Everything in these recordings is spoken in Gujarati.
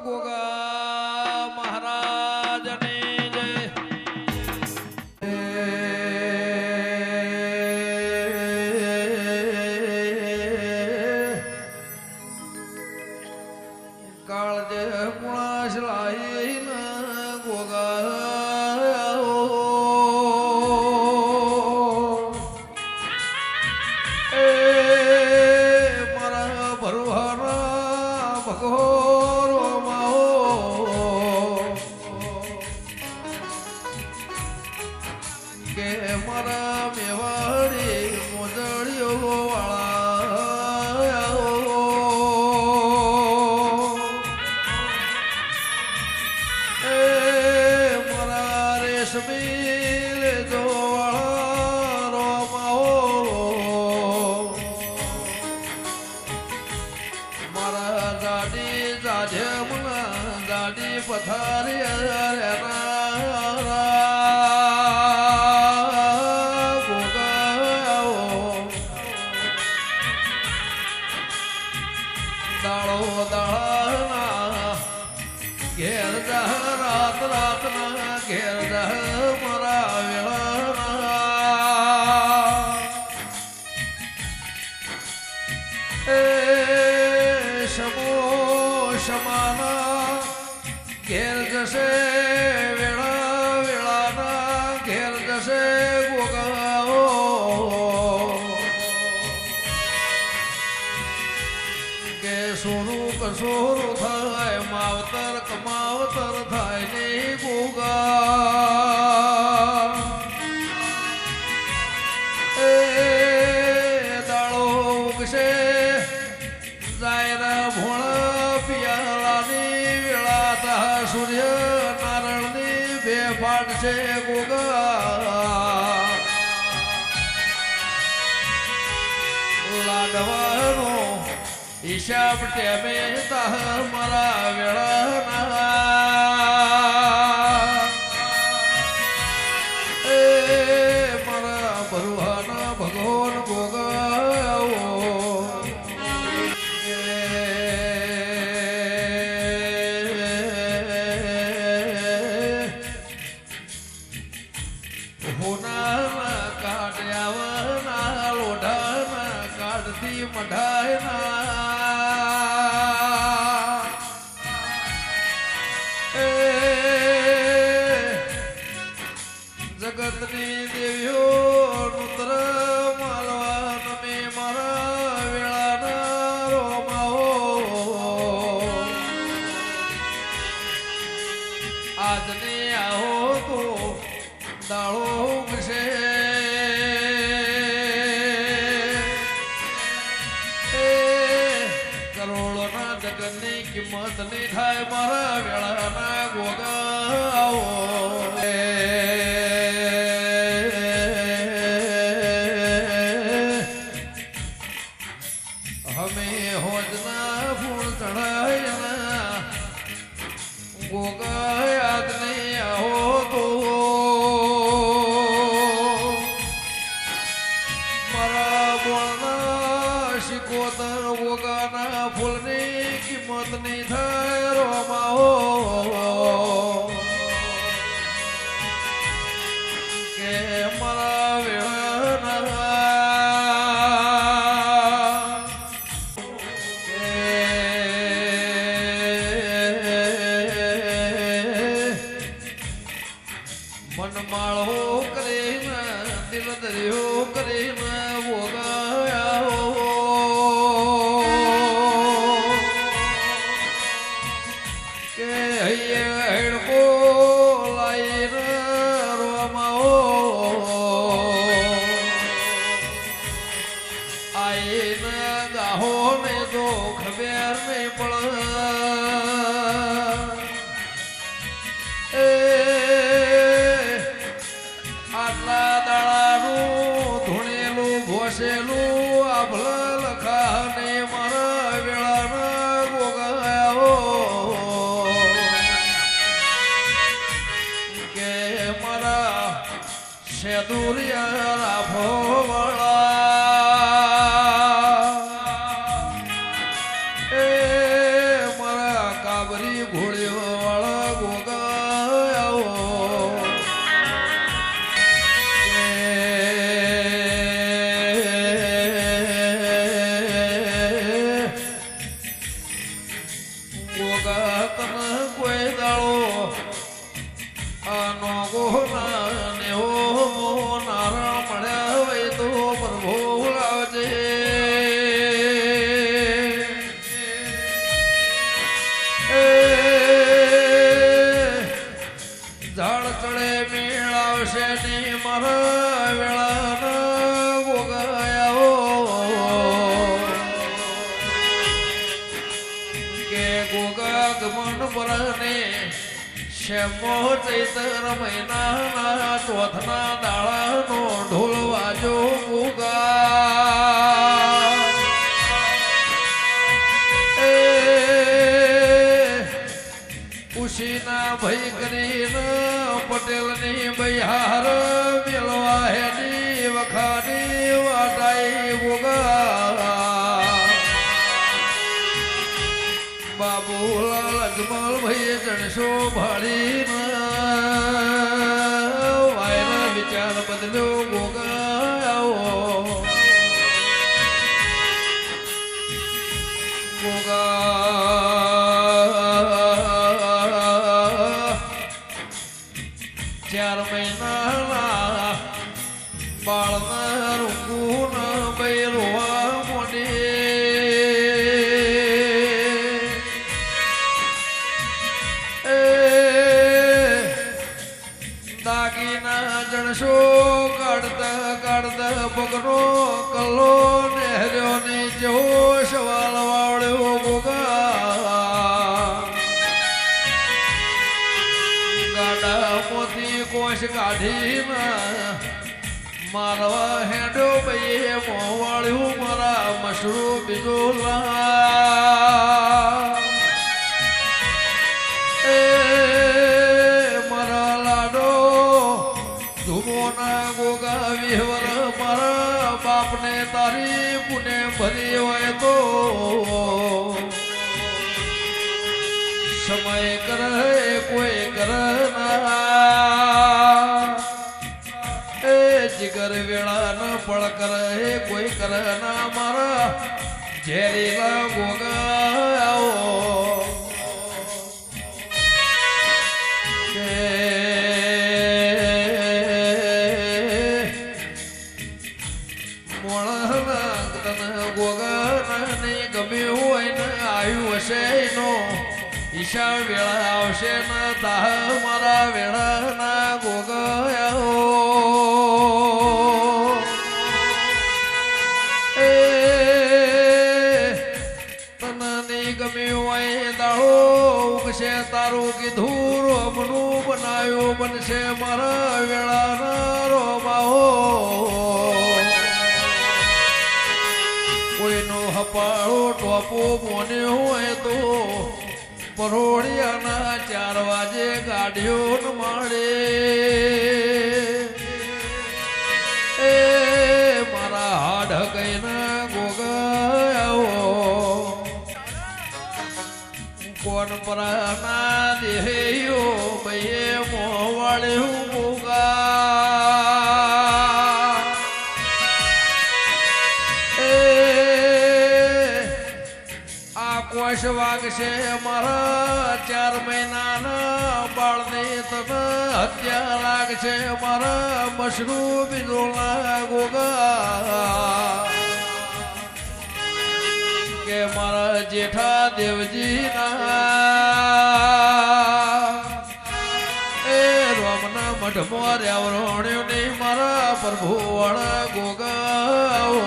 ગોગા મહારાજની જય. કાળજે પુણાશ લાઈને ગોગા મારા ભરવાના ભગોરો કે મારા મેવાડી મોજડીઓ વાળા મારા રેશમી લેજો વાળા રોમાઓ મારા દાડી જાજે મના દાડી પથારી દાળો દાળના ઘેર જા રાત રાતના ઘેર જા મારા વેળાના એ શમો શમાના ઘેર જશે વેળા વેળાના ઘેર જશે ગોગાઓ કે સોનું કસોરું થાય માવતર કમાવતર થાય ને ગોગા એ દાળો ઉગશે જાયરા ભોણા પિયાલાની વેળા તા સૂર્ય નારણની બે ફાટ છે ગોગા લાડવાનો હિસાબ ટેમે તાહ મારા વેળાના એ મારા ભરવાના ભગવાન ગોગાઓ હોના કાઢ્યાવના લોઢાના કાઢથી મઢાયના જગતની દેવીઓ નુત્ર માલવા નમે મારા વેળાના રોમાઓ આજને આવો તો દાળો ઉગશે કરોડોના જગતની કિંમત નહીં થાય મારા વેળાના ગોગાઓ અમે હોજના ફૂલ ચઢાયના ગોગા યાદ નહીં આવો તો મારા બોળના શિકોતર ગોગાના ફૂલની કિંમત નહીં થાય રોમાઓ કે મારા વેળાના મનમાળો કરીને દિલ દરિયો કરીને વોગાયો કે હૈયે હેડકો લાઈને રોમાઓ આઈને ગાહો ને જો ખબર નહીં પડે આટલા દાડાનું ધૂણેલું ઘોસેલું આભલ લખાને મારા વેળાના ગોગાઓ કે મારા સેદુરિયા રાફો વાળા એ મારા કાબરી બધી ઘોડીઓ વાળા ગોગાઓ ગોગા તને કોઈ દાળો આનો ગોના ને હો નારા મળ્યા હોય તો પ્રભુ આવજે ઝાડ ચડે મેળાવશે ને મારા વેળાના ગોગાયાઓ કે ગોગા ગમન પરને શેમો ચૈતર મહિનાના ચોથના દાડાનો ઢોલ વાજો ગોગા ઉશીના ભઈ કરીને પટેલની બિહાર મેળવા હેની વખાની વાટાઈ ગોગા બાબુલાલ અજમલ ભાઈ જણસો ભાળી વાયના વિચાર બદલ્યો ગોગાઓ ચાર મહિનાના બાળના રૂંગુન બૈરવા મોડે દાગીના જણસો કાઢતા કાઢતા પગનો કલ્લો નહેર્યો ને જેવો સવાલ વાળ્યો ગોગા મોતી કોશ કાઢીને મારવા હેડો ભાઈએ મોવાળ્યું મારા મસરૂ બીજો મારા લાડો ધૂમોના ગોગા વિહવર મારા બાપને તારી પુને ભરી હોય તો સમય કરે કોઈ કરના એ જીગર વેળા ન પળ કરે કોઈ કરના મારા ઝેરીલા ગોગાઓ મોળના તને ગોગા નહીં ગમ્યું હોય ને આવ્યું હશે નો ઈશા વેળા આવશે ને તાહ મારા વેળાના ગોગાઓ તને નહીં ગમ્યું હોય દાળો ઉગશે તારું કીધું રોમનું બનાવ્યું બનશે મારા વેળાના રોમાઓ કોઈનો હપાળો ટોપો મોન્યો હોય તો પરોળિયાના 4 વાગે ગાડીઓ મળે એ મારા હાડ કઈના ગોગાઓ કોણ પરાના દેહયો ભાઈએ મોવાળ્યું ગોગા કોશ વાગશે મારા 4 મહિનાના બાળને તને હત્યા લાગશે મારા મશરૂ બીજોલા ગોગા કે મારા જેઠા દેવજીના એ રોમના મઢમાં રેવરોણ્યો નહીં મારા પ્રભુ વાળા ગોગાઓ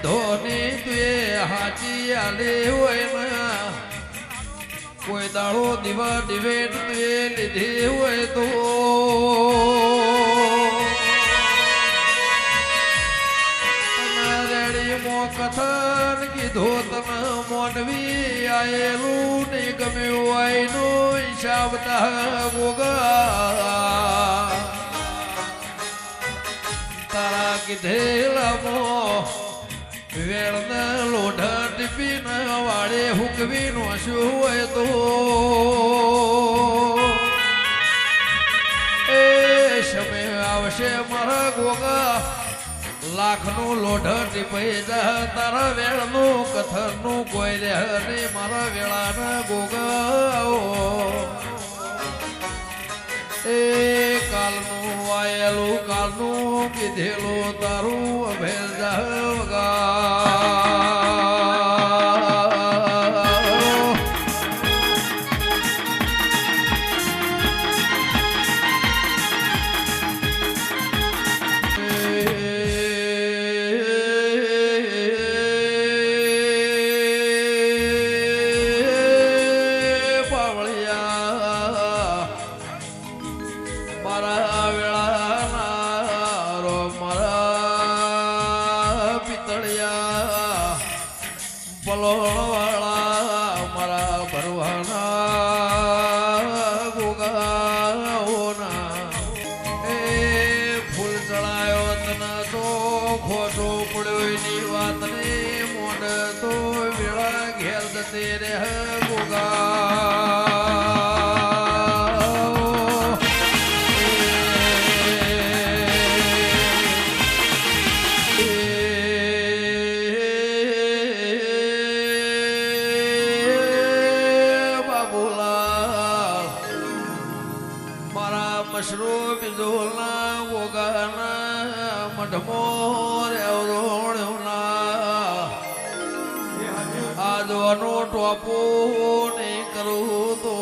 ધોની તું હાચી આલે હોય ને કોઈ દાડો દીવા દિવેટ તું લીધી હોય તો રેડી મો કથન કીધો તને મોનવી આયેલું ને ગમ્યું હોય નો હિસાબ તા ગોગા તારા કીધેલામો વેણ લોઢા ટીપીને વાળે હુકવી નો શું હોય તો એ સમય આવશે મારા ગોગા લાખનું લોઢા ટીપાઈ જા તારા વેળનું કથનનું કોઈ રહે ને મારા વેળાના ગોગા એ કાલનું વાયેલું કાલનું કીધેલું તારું અભેર જાવગા પલોળવાળા મારા ભરવાના ગોગાઓના એ ફૂલ ચડાયો તને તો ખોટો પડ્યો એની વાતને મોડ તો વેળા ઘેર જતે રે ગોગા મશરૂ બિજોલના ગોગાના મઢમો રેવરોણના આજવાનો ટોપો નહીં કરું તો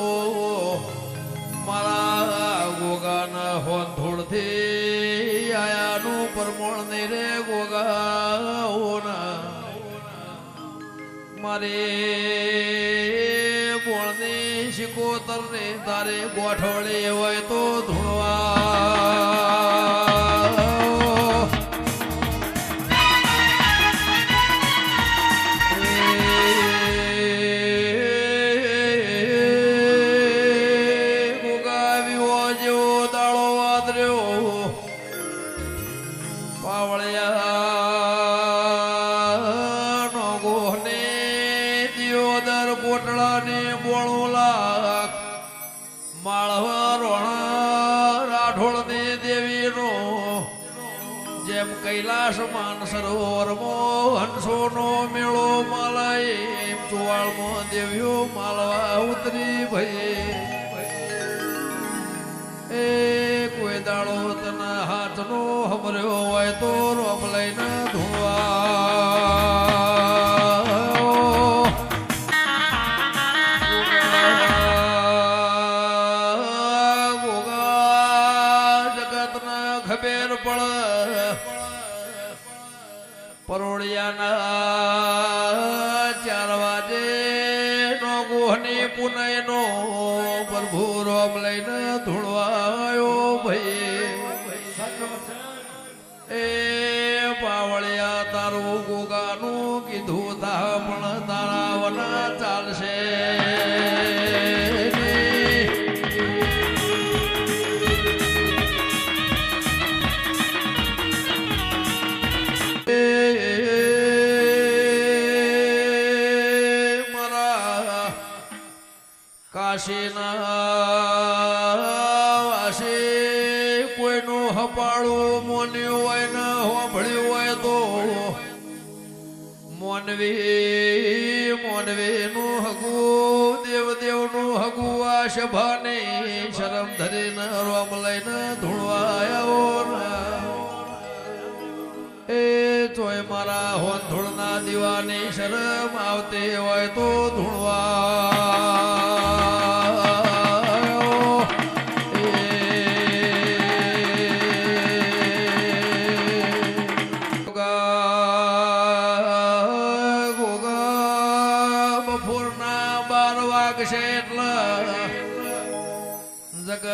મારા ગોગાના હોંધોળથી આયાનું પરમોણ ને રે ગોગાઓના મારે બોળની શિકોતર ને તારે ગોઠવડે હોય તો ધૂળવા ગોગાવ્યો જેવો દાળો વાદર્યો પાવળિયા નો ગોહને દિયોદર પોટળાને બોળું લાખ માળવા રોણા રાઠોળ ને દેવીનો જેમ કૈલાસ માન સરોવરમાં હંસોનો મેળો માલાય એમ ચુવાળમાં દેવીઓ માલવા ઉતરી ભઈ એ કોઈ દાડો તના હાથનો હમર્યો હોય તો રોમ લઈને ધૂળવા ખબેર પડ પરોળિયાના 4 વાગે નો ગોહની પુનય નો પ્રભુ રોમ લઈને ધૂળવાયો ભાઈ એ પાવળિયા તારું ગોગાનું કીધું તા પણ તારા વના ચાલશે કાશીના વાસે કોઈનું હપાળું મોન્યું હોય ને હોંભળ્યું હોય તો મોનવીનું હગું દેવદેવનું હગું આ સભાને શરમ ધરીને રોમ લઈને ધૂળવાયા એ ચોય મારા હોંધોળના દીવાની શરમ આવતી હોય તો ધૂળવા બપોરના 12 વાગશે એટલે જગત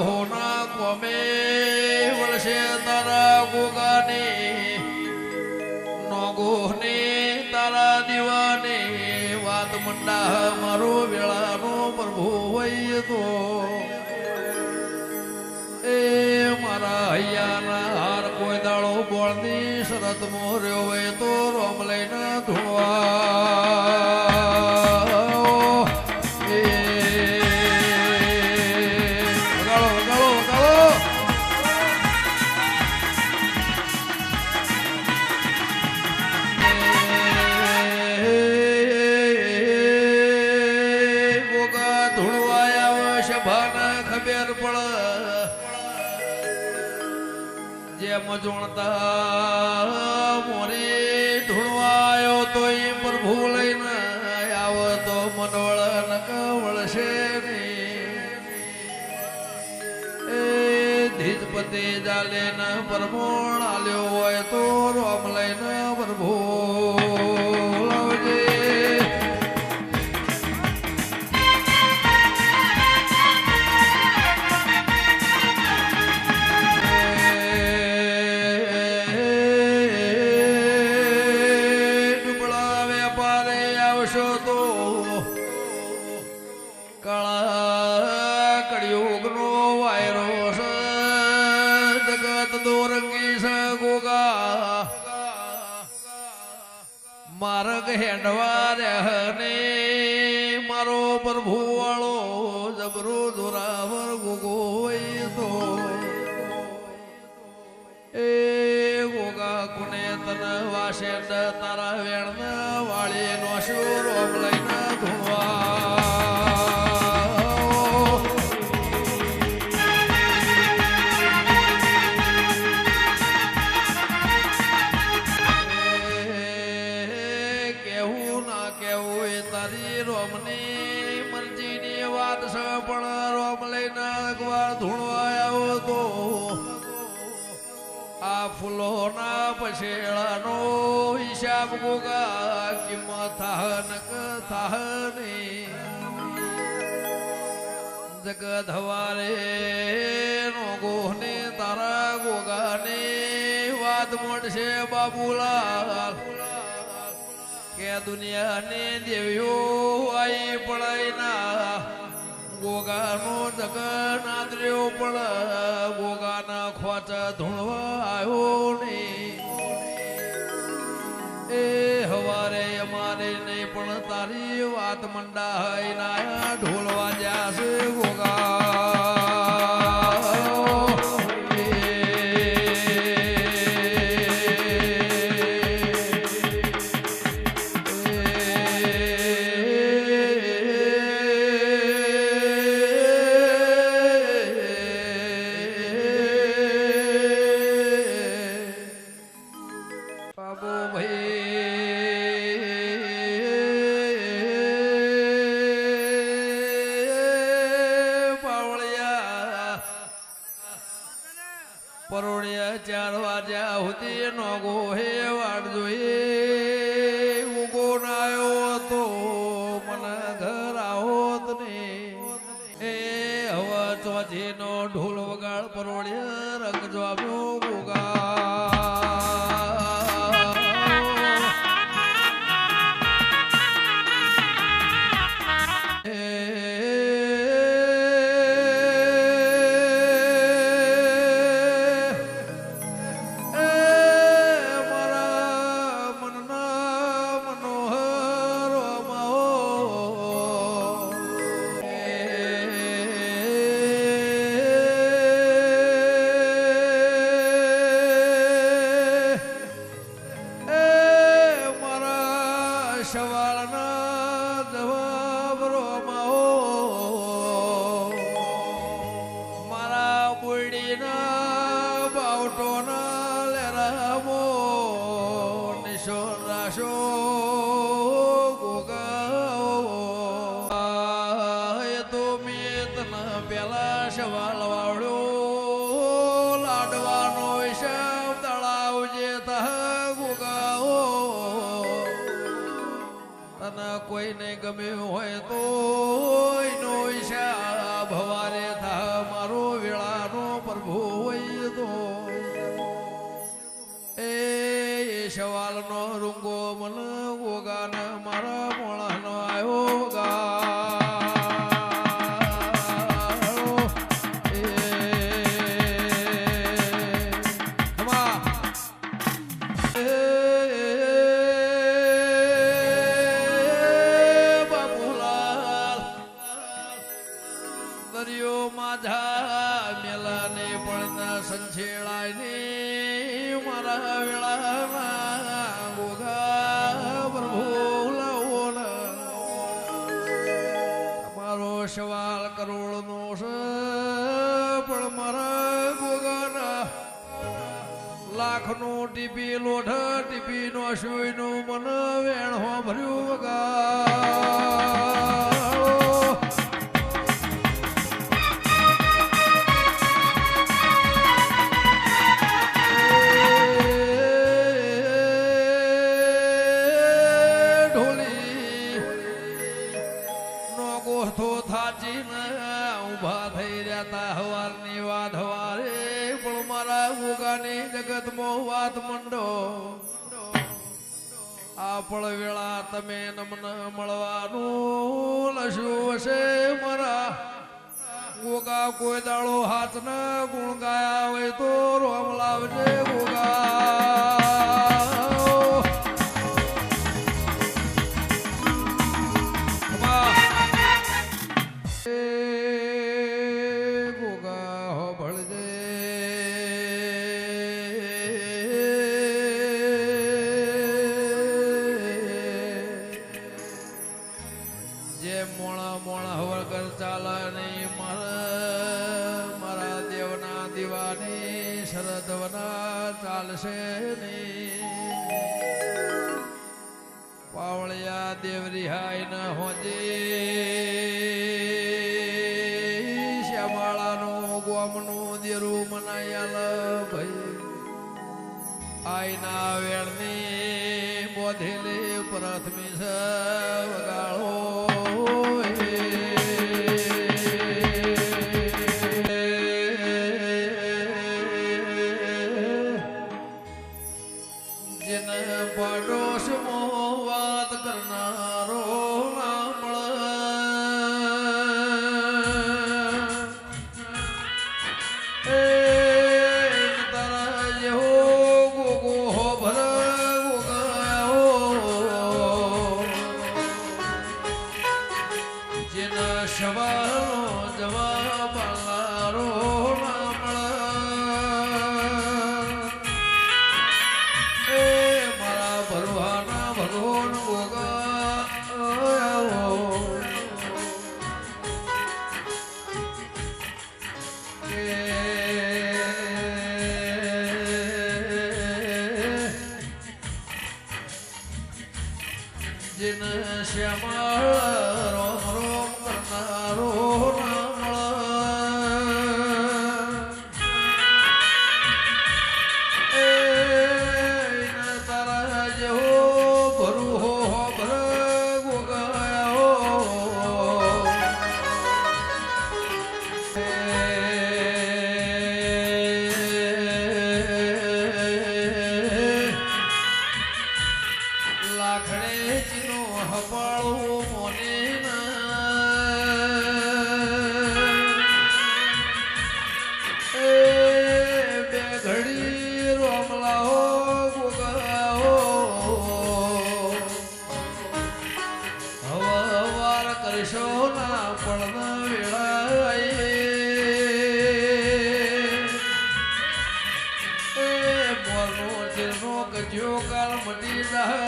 હોના કોમે વળશે તારા ગોગાની નોગોને તારા દીવાને વાત મંડા મારો વેળાનો પ્રભુ હોય તો એ મારા હૈયાના હાર કોઈ દાળો બોળની શરત મોર્યો હોય તો રોમ લઈને ધોવા જોણતા મોરી ઢૂંઢવાયો તો એ પ્રભુ લઈને આવો તો મનવળ નક વળશે એ ધીજપતિ જાલે ન પરમોણ આલ્યો હોય તો રોમ લઈને પ્રભુ લાવજે માર્ગ હેડવાને મારો પ્રભુ વાળો જબરો જોરાવર ગોગો તો એ ગોગા કુને તન વાસે તારા વેણ વાળી નો શોર લઈને ધોવા ફૂલોના પછેડાનો હિસાબ ગોગા કિંમત થાહને જગત હવારે નો ગોહને તારા ગોગાને વાત મોટશે બાબુલાલ કે દુનિયાને દેવ્યો આઈ પડાઈના ગોગાનો જગનાદ્ર્યો પણ ગોગાના ખોચ ધૂણવા આવ્યો ને એ હવારે અમારે નહીં પણ તારી વાત મંડાય ના ઢોલ વાજ્યા છે ગોગા પરોળિયા 4 વાગ્યા સુધી નો ગોહે વાડ જોઈએ ઉગો નાયો હતો મને ઘર આવત ને એ હવા ચોથી નો ઢોલ વગાડ પરોળિયા રંગ જવાબ્યો ગોગા કોઈને ગમ્યું હોય તો એનો હિસાબ હવારે થા મારો વેળાનો પ્રભુ હોય તો એ સવાલનો રૂંગો મન ગોગાન મારા મોળાનો આવ્યો ગા સંછેળાય ને મારા વેળાના ગોગા પ્રભુ લાવો તમારો સવાલ કરોડનો છે પણ મારા ગોગાના લાખનું ટીપી લોઢ ટીપી નો શોયનું મન વેણ હો ભર્યું વગા જગતમાં વાત મંડો આપળ વેળા તમે નમન મળવાનું લશું હશે મારા ગોગા કોઈ દાડો હાથના ગુણ ગાયા હોય તો રોમ લાવજે ગોગા ચાલશે પાવળિયા દેવરિહાય ન હોજે શ્યામાળાનું ગોમનું દેરું મનાયાલ ભાઈ આઈના વેળની બોધેલી પ્રથમી વગાળો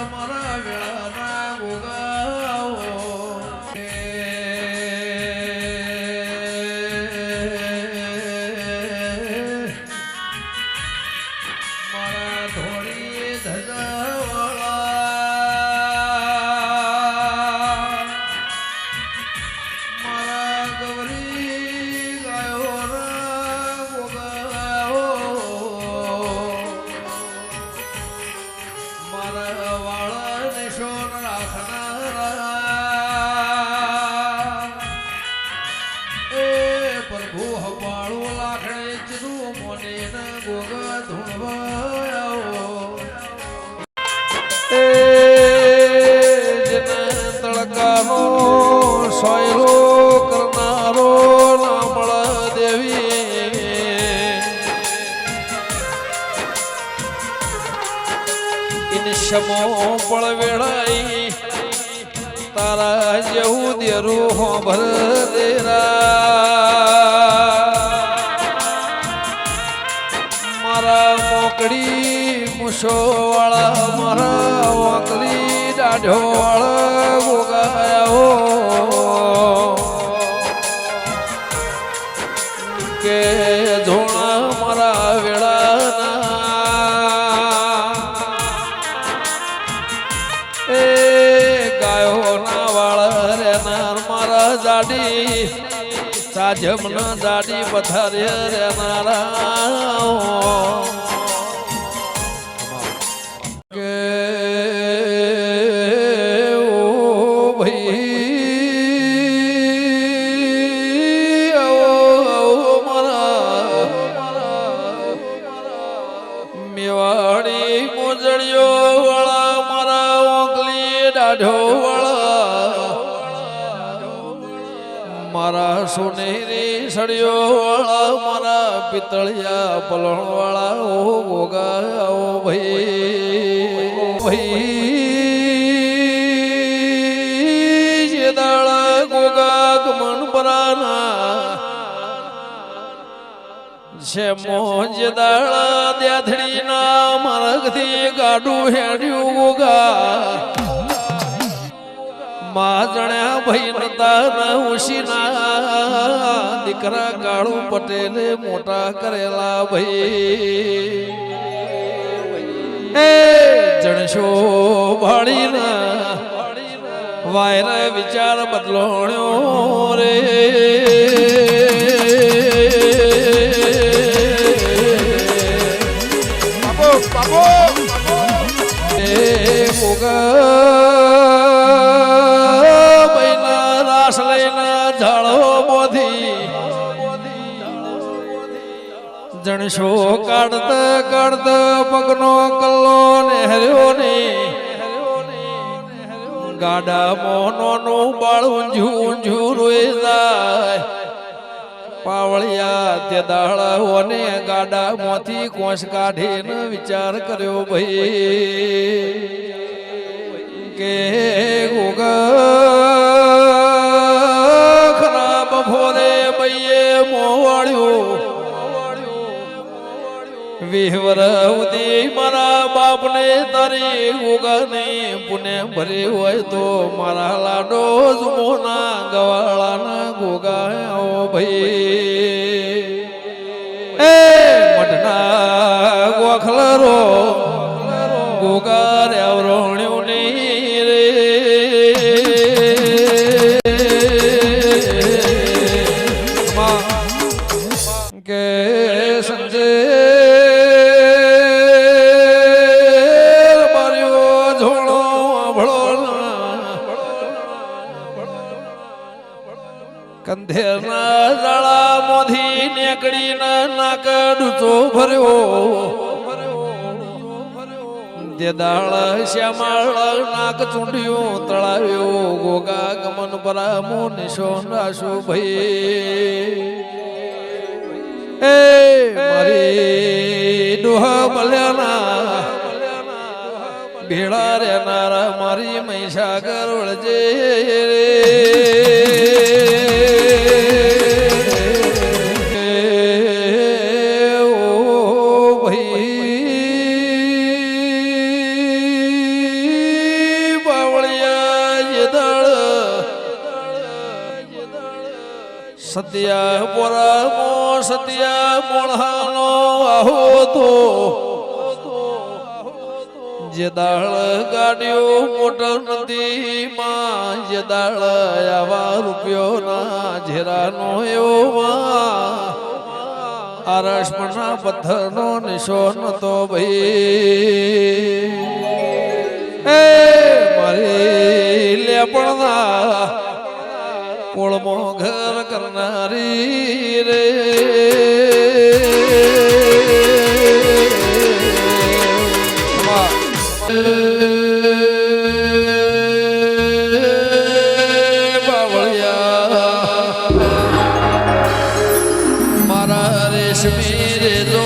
મારા વેળાના ગોગાઓ મારા ધોળી ધજાવાળા મારા ગૌરી ગાયો ગોગાઓ મારા વાળા સોન રાખનારા એ પ્રભુ હવાળું લાખડે ચીરું મોને ગોગા ધૂણવાયો એ જન તડકાનો સોયરો કરનારો નામળ દેવી ઇનશમો પળ વેળાઈ તારા જેવું દેરું હો ભર દેરા મારા મોકડી મૂછો વાળા મારા વાંકલી દાઢો વાળા ગોગાયા કે ધોણા મારા વેળાના એ ગાયો ના વાળા રેનાર મારા જાડી સાજમના જાડી પથારે રેનારા કે મેવાડી મોજડીઓ વાળા મારા ઓંકલી દાઢો વાળા મારા સોનેરી સળિયો વાળા મારા પિતળિયા પલણ વાળા ઓ ગોગા ઓ ભાઈ જે દાળા ગોગા ગમન પરાના છે મોજ દાળા દ્યાથડી ના માર્ગથી ગાડું હેડ્યું ગોગા માં જણ્યા ભાઈ નતા ઉશીના દીકરા કાળુ પટેલે મોટા કરેલા ભાઈ એ જણશો ભાળીના વાયરા વિચાર બદલોણ્યો રે રાસ લઈને ઝાડો બોધી જણશો કાઢતા કાઢતા પગનો કલ્લો નેહર્યો ને ગાડા મોનોનું બાળ ઊંઝું ઊંઝું રોઈ જાય પાવળિયા તે દાળાઓને ગાડા મોથી કોસ કાઢીને વિચાર કર્યો ભાઈ કે ખરાબ ભોરે બઈએ મોવાળ્યું વિહવર ઉદી મારા બાપને તારી ગોગાને પુણે ભરે હોય તો મારા લાડો જુમોના ગવાળાના ગોગા આવો ભાઈ એ મઢના ગોખલરો ગોગા રેવરોણ્યું નહીં રે કે સંજય કંધેરના જાળા મોધી નેકડીના નાક ડૂચો ભર્યો તે દાળ શ્યામાળ નાક ચૂંડ્યું તળાવ્યો ગોગા ગમન પરામો નિશો રાશો ભાઈ એ મારી ડોહા મલ્યાના ભેળા રેનારા મારી મહીસાગર વળજે સત્યા પોરામો સત્યા મોળાનો આહો તો જે દાળ ગાડ્યો મોટર નદીમાં જે દાળ આવા રૂપિયોના ઝેરાનો એવો આરસપના પથ્થરનો નિશો નતો ભાઈ એ મારી લેપણના કોળમો ઘર કરનારી રે મારા રેશમી રે જો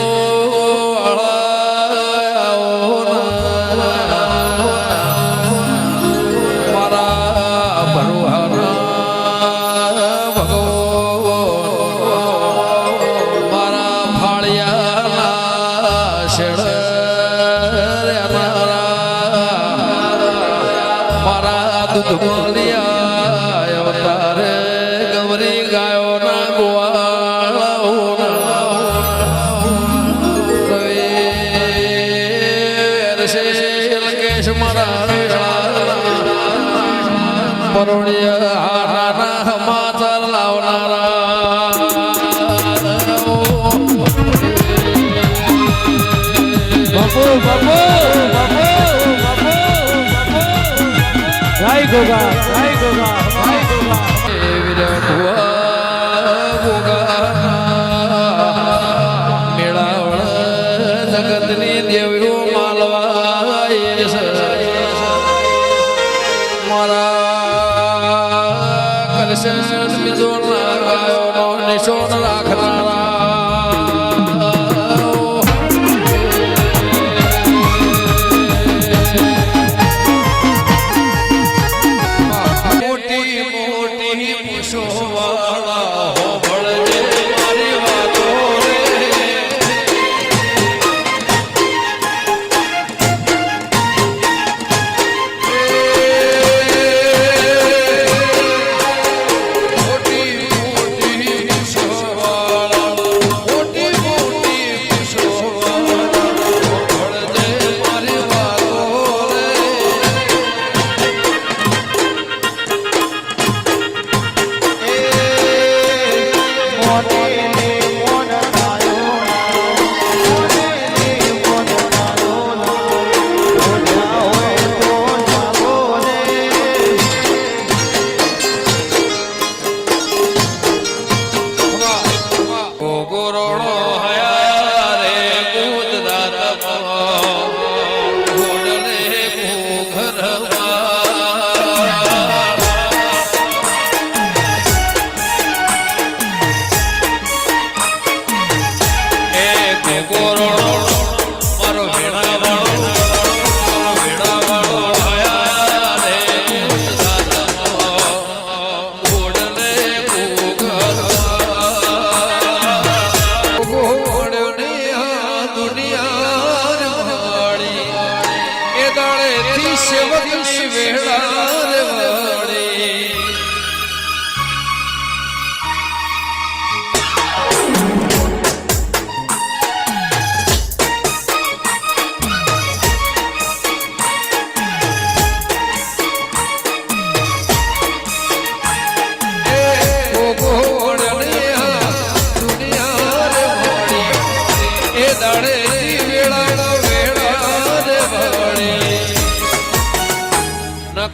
મારા ફાળિયા શેડ મારા દૂધ બોલિયા અવતારે ગવરી ગાયો ના ગોવાળા પરોડિયા સમાચાર લાવનારા બાપુ બાપુ બાપુ જય ગોગા જય ગોગા જય ગોગા મેળાવળ જગતની દેવીઓ માલવા મારા કરશન બીજો ગાયો નિશોન રાખનારા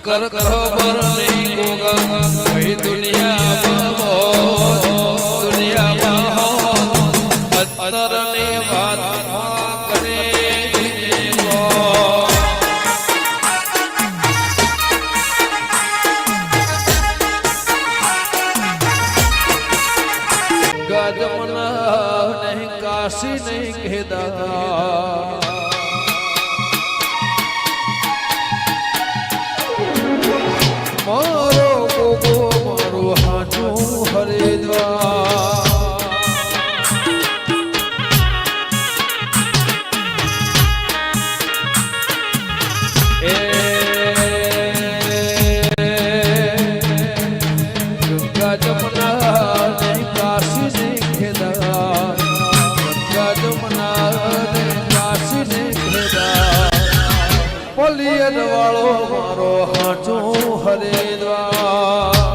કર ખબર નહીં ગોગા કઈ દુનિયામાં અત્તરની વાત કરે ગજમના નહીં કાશી નહીં કેદાર મારો ગોગો મારો હાચો હરિદ્વાર ગંગા જમના નહીં કાશી નહીં કેદાર ગંગા જમના નહીં કાશી નહીં કેદાર પલિયન વાળો મારો હાચો હરિદ્વાર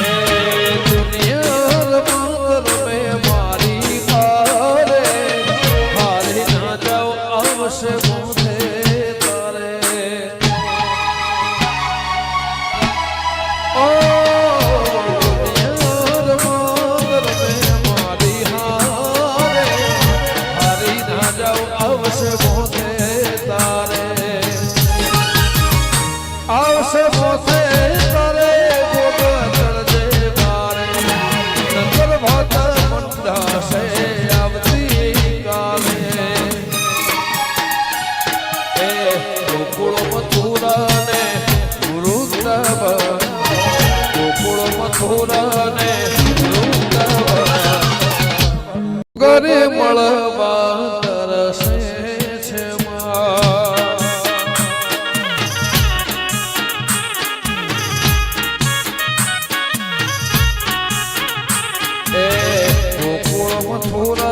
એ દુનિયા રમે મારી હારે હારી ના જાઓ આવશે મોઢે તારે ઓ દુનિયા રમે મારી હારે હારી ના જાઓ આવશે મોઢે તારે આવશે મોઢે તારે ગોગા ચડજે મારે નગર ભાત મંડાશે આવતી કાલે એ ગોકુળ મથુરા ને વૃંદાવન ગોકુળ મથુરા ને વૃંદાવન ઠુર